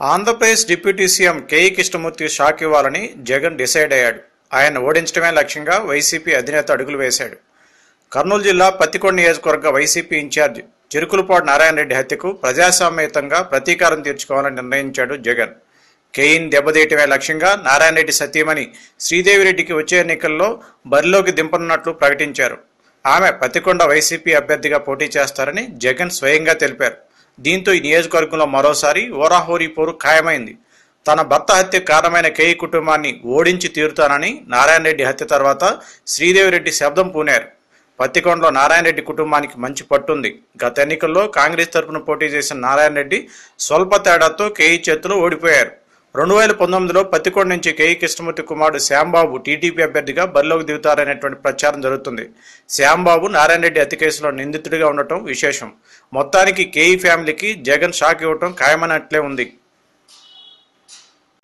Andhra Pradesh deputy CM K E Krishnamurthy shock ఇవ్వాలని Jagan decide అయ్యాడు. ఆయన ఓడించడమే లక్ష్యంగా వైసీపీ అధినేత అడుగులు వేశాడు. కర్నూలు జిల్లా పత్తికొండ నియోజకవర్గ వైసీపీ ఇన్ఛార్జ్ చెరుకులపాటి నారాయణ రెడ్డి హత్యకు ప్రజాస్వామ్యయుతంగా ప్రతీకారం తీర్చుకోవాలని నిర్ణయించాడు జగన్. కేఈని దెబ్బతీయటమే లక్ష్యంగా నారాయణ రెడ్డి సతీమణి శ్రీదేవిరెడ్డికి వచ్చే ఎన్నికల్లో బరిలోకి దింపనున్నట్లు ప్రకటించారు. ఆమె పత్తికొండ వైసీపీ అభ్యర్థిగా పోటీ చేస్తారని జగన్ స్వయంగా తెలిపారు. దీంతో ఈ నియోజకవర్గంలో మరోసారి ఓరాహోరీ పోరు ఖాయమైంది. తన భర్త హత్యకు కారణమైన కేఈ కుటుంబాన్ని ఓడించి తీరుతానని నారాయణ రెడ్డి హత్య తర్వాత శ్రీదేవిరెడ్డి శబ్దం పూనారు. పత్తికొండలో నారాయణ రెడ్డి కుటుంబానికి మంచి పట్టుంది. గత ఎన్నికల్లో కాంగ్రెస్ తరఫున పోటీ చేసిన నారాయణ రెడ్డి స్వల్ప తేడాతో కేఈ చేతిలో ఓడిపోయారు. 2019లో పత్తికొండ నుంచి కేఈ కృష్ణమూర్తి కుమారుడు శ్యాంబాబు టీడీపీ అభ్యర్థిగా బరిలోకి దిగుతారనేటువంటి ప్రచారం జరుగుతుంది. శ్యాంబాబు నారాయణ రెడ్డి హత్య కేసులో నిందితుడిగా ఉండటం విశేషం. మొత్తానికి కేఈ ఫ్యామిలీకి జగన్ షాక్ ఇవ్వటం ఖాయమన్నట్లే ఉంది.